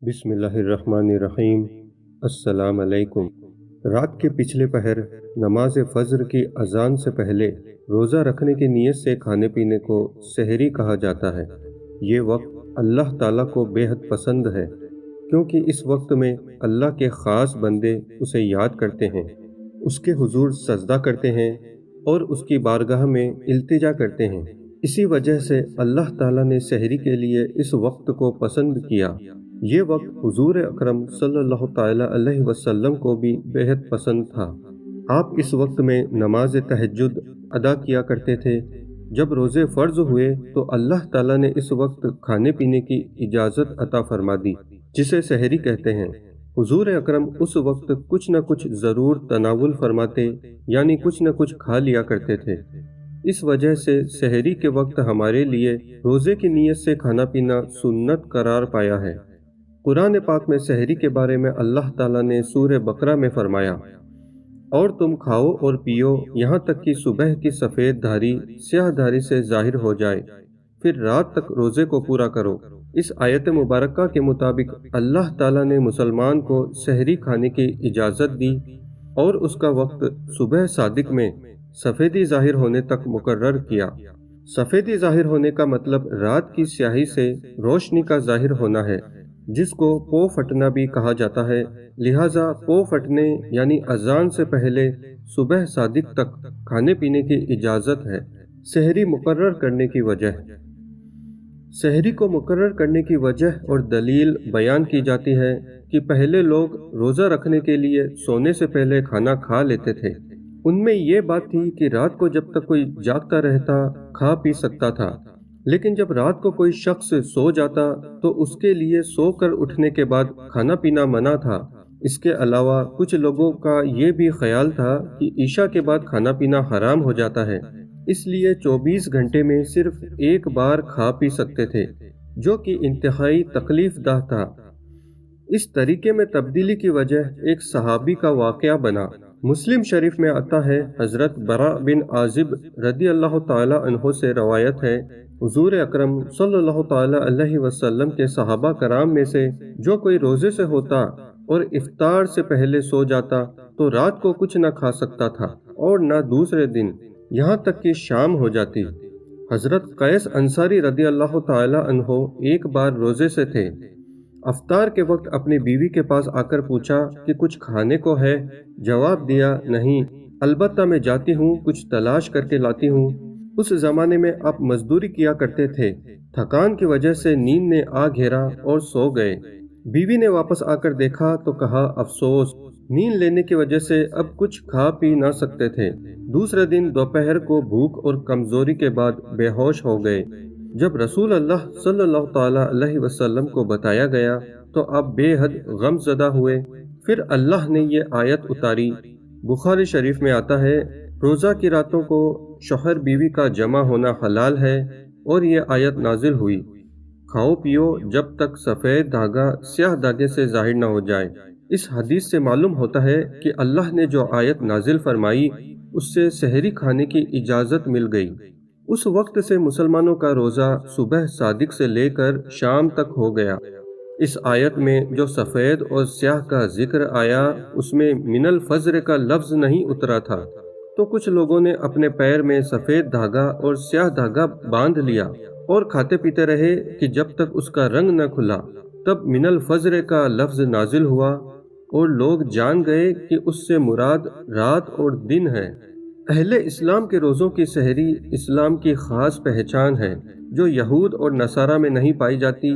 بسم اللہ الرحمن الرحیم۔ السلام علیکم۔ رات کے پچھلے پہر نماز فجر کی اذان سے پہلے روزہ رکھنے کی نیت سے کھانے پینے کو سحری کہا جاتا ہے۔ یہ وقت اللہ تعالیٰ کو بے حد پسند ہے، کیونکہ اس وقت میں اللہ کے خاص بندے اسے یاد کرتے ہیں، اس کے حضور سجدہ کرتے ہیں اور اس کی بارگاہ میں التجا کرتے ہیں۔ اسی وجہ سے اللہ تعالیٰ نے سحری کے لیے اس وقت کو پسند کیا۔ یہ وقت حضور اکرم صلی اللہ تعالیٰ علیہ وسلم کو بھی بے حد پسند تھا۔ آپ اس وقت میں نماز تہجد ادا کیا کرتے تھے۔ جب روزے فرض ہوئے تو اللہ تعالیٰ نے اس وقت کھانے پینے کی اجازت عطا فرما دی، جسے سحری کہتے ہیں۔ حضور اکرم اس وقت کچھ نہ کچھ ضرور تناول فرماتے، یعنی کچھ نہ کچھ کھا لیا کرتے تھے۔ اس وجہ سے سحری کے وقت ہمارے لیے روزے کی نیت سے کھانا پینا سنت قرار پایا ہے۔ قرآن پاک میں سحری کے بارے میں اللہ تعالیٰ نے سورہ بقرہ میں فرمایا، اور تم کھاؤ اور پیو یہاں تک کہ صبح کی سفید دھاری سیاہ دھاری سے ظاہر ہو جائے، پھر رات تک روزے کو پورا کرو۔ اس آیت مبارکہ کے مطابق اللہ تعالیٰ نے مسلمان کو سحری کھانے کی اجازت دی اور اس کا وقت صبح صادق میں سفیدی ظاہر ہونے تک مقرر کیا۔ سفیدی ظاہر ہونے کا مطلب رات کی سیاہی سے روشنی کا ظاہر ہونا ہے، جس کو پو پھٹنا بھی کہا جاتا ہے۔ لہٰذا پو پھٹنے یعنی اذان سے پہلے صبح صادق تک کھانے پینے کی اجازت ہے۔ سحری مقرر کرنے کی وجہ، سحری کو مقرر کرنے کی وجہ اور دلیل بیان کی جاتی ہے کہ پہلے لوگ روزہ رکھنے کے لیے سونے سے پہلے کھانا کھا لیتے تھے۔ ان میں یہ بات تھی کہ رات کو جب تک کوئی جاگتا رہتا کھا پی سکتا تھا، لیکن جب رات کو کوئی شخص سو جاتا تو اس کے لیے سو کر اٹھنے کے بعد کھانا پینا منع تھا۔ اس کے علاوہ کچھ لوگوں کا یہ بھی خیال تھا کہ عشاء کے بعد کھانا پینا حرام ہو جاتا ہے، اس لیے 24 گھنٹے میں صرف ایک بار کھا پی سکتے تھے، جو کہ انتہائی تکلیف دہ تھا۔ اس طریقے میں تبدیلی کی وجہ ایک صحابی کا واقعہ بنا۔ مسلم شریف میں آتا ہے، حضرت براء بن عازب رضی اللہ تعالی عنہ سے روایت ہے، حضور اکرم صلی اللہ تعالی علیہ وسلم کے صحابہ کرام میں سے جو کوئی روزے سے ہوتا اور افطار سے پہلے سو جاتا تو رات کو کچھ نہ کھا سکتا تھا اور نہ دوسرے دن، یہاں تک کہ شام ہو جاتی۔ حضرت قیس انصاری رضی اللہ تعالی عنہ ایک بار روزے سے تھے۔ افطار کے وقت اپنی بیوی کے پاس آ کر پوچھا کہ کچھ کھانے کو ہے؟ جواب دیا، نہیں، البتہ میں جاتی ہوں، کچھ تلاش کر کے لاتی ہوں۔ اس زمانے میں آپ مزدوری کیا کرتے تھے، تھکان کی وجہ سے نیند نے آ گھیرا اور سو گئے۔ بیوی نے واپس آ کر دیکھا تو کہا، افسوس، نیند لینے کی وجہ سے اب کچھ کھا پی نہ سکتے تھے۔ دوسرے دن دوپہر کو بھوک اور کمزوری کے بعد بے ہوش ہو گئے۔ جب رسول اللہ صلی اللہ تعالی علیہ وسلم کو بتایا گیا تو آپ بے حد غم زدہ ہوئے۔ پھر اللہ نے یہ آیت اتاری۔ بخاری شریف میں آتا ہے، روزہ کی راتوں کو شوہر بیوی کا جمع ہونا حلال ہے، اور یہ آیت نازل ہوئی، کھاؤ پیو جب تک سفید دھاگا سیاہ دھاگے سے ظاہر نہ ہو جائے۔ اس حدیث سے معلوم ہوتا ہے کہ اللہ نے جو آیت نازل فرمائی اس سے سحری کھانے کی اجازت مل گئی۔ اس وقت سے مسلمانوں کا روزہ صبح صادق سے لے کر شام تک ہو گیا۔ اس آیت میں جو سفید اور سیاہ کا ذکر آیا اس میں من الفجر کا لفظ نہیں اترا تھا، تو کچھ لوگوں نے اپنے پیر میں سفید دھاگا اور سیاہ دھاگا باندھ لیا اور کھاتے پیتے رہے کہ جب تک اس کا رنگ نہ کھلا۔ تب من الفجر کا لفظ نازل ہوا اور لوگ جان گئے کہ اس سے مراد رات اور دن ہے۔ اہل اسلام کے روزوں کی سحری اسلام کی خاص پہچان ہے، جو یہود اور نصارہ میں نہیں پائی جاتی۔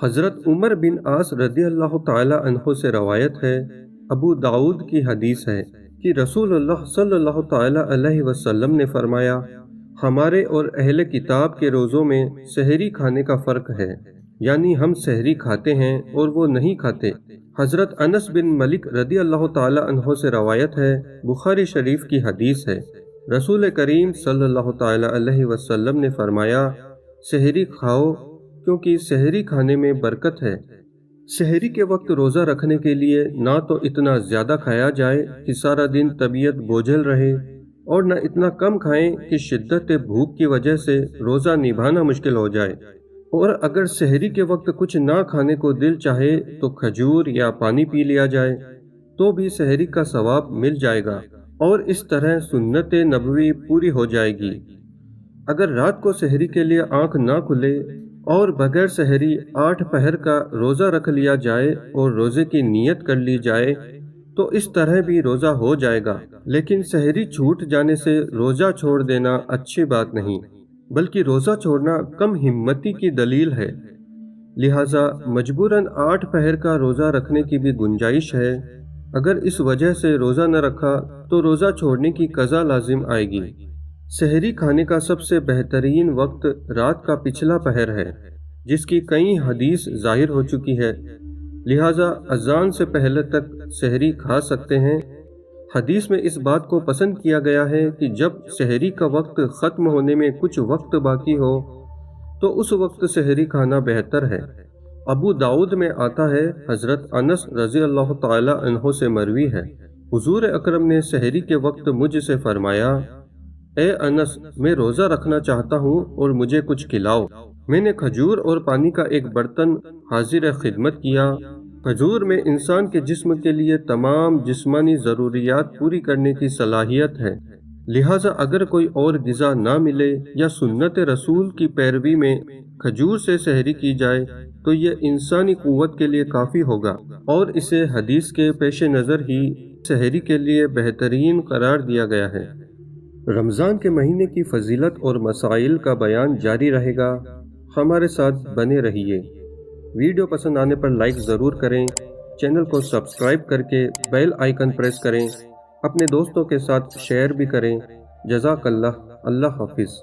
حضرت عمر بن عاص رضی اللہ تعالی عنہ سے روایت ہے، ابو داؤد کی حدیث ہے کہ رسول اللہ صلی اللہ تعالی علیہ وسلم نے فرمایا، ہمارے اور اہل کتاب کے روزوں میں سحری کھانے کا فرق ہے، یعنی ہم سحری کھاتے ہیں اور وہ نہیں کھاتے۔ حضرت انس بن مالک رضی اللہ تعالی عنہ سے روایت ہے، بخاری شریف کی حدیث ہے، رسول کریم صلی اللہ تعالی علیہ وسلم نے فرمایا، سحری کھاؤ کیونکہ سحری کھانے میں برکت ہے۔ سحری کے وقت روزہ رکھنے کے لیے نہ تو اتنا زیادہ کھایا جائے کہ سارا دن طبیعت بوجھل رہے، اور نہ اتنا کم کھائیں کہ شدت بھوک کی وجہ سے روزہ نبھانا مشکل ہو جائے، اور اگر سحری کے وقت کچھ نہ کھانے کو دل چاہے تو کھجور یا پانی پی لیا جائے تو بھی سحری کا ثواب مل جائے گا، اور اس طرح سنت نبوی پوری ہو جائے گی۔ اگر رات کو سحری کے لیے آنکھ نہ کھلے اور بغیر سحری 8 پہر کا روزہ رکھ لیا جائے اور روزے کی نیت کر لی جائے تو اس طرح بھی روزہ ہو جائے گا، لیکن سحری چھوٹ جانے سے روزہ چھوڑ دینا اچھی بات نہیں، بلکہ روزہ چھوڑنا کم ہمتی کی دلیل ہے۔ لہٰذا مجبوراً 8 پہر کا روزہ رکھنے کی بھی گنجائش ہے۔ اگر اس وجہ سے روزہ نہ رکھا تو روزہ چھوڑنے کی قضا لازم آئے گی۔ سحری کھانے کا سب سے بہترین وقت رات کا پچھلا پہر ہے، جس کی کئی حدیث ظاہر ہو چکی ہے، لہٰذا اذان سے پہلے تک سحری کھا سکتے ہیں۔ حدیث میں اس بات کو پسند کیا گیا ہے کہ جب سحری کا وقت ختم ہونے میں کچھ وقت باقی ہو تو اس وقت سحری کھانا بہتر ہے۔ ابو داؤد میں آتا ہے، حضرت انس رضی اللہ تعالی عنہ سے مروی ہے، حضور اکرم نے سحری کے وقت مجھ سے فرمایا، اے انس، میں روزہ رکھنا چاہتا ہوں اور مجھے کچھ کھلاؤ۔ میں نے کھجور اور پانی کا ایک برتن حاضر خدمت کیا۔ کھجور میں انسان کے جسم کے لیے تمام جسمانی ضروریات پوری کرنے کی صلاحیت ہے، لہٰذا اگر کوئی اور غذا نہ ملے یا سنت رسول کی پیروی میں کھجور سے سحری کی جائے تو یہ انسانی قوت کے لیے کافی ہوگا، اور اسے حدیث کے پیش نظر ہی سحری کے لیے بہترین قرار دیا گیا ہے۔ رمضان کے مہینے کی فضیلت اور مسائل کا بیان جاری رہے گا، ہمارے ساتھ بنے رہیے۔ ویڈیو پسند آنے پر لائک ضرور کریں، چینل کو سبسکرائب کر کے بیل آئیکن پریس کریں، اپنے دوستوں کے ساتھ شیئر بھی کریں۔ جزاک اللہ، اللہ حافظ۔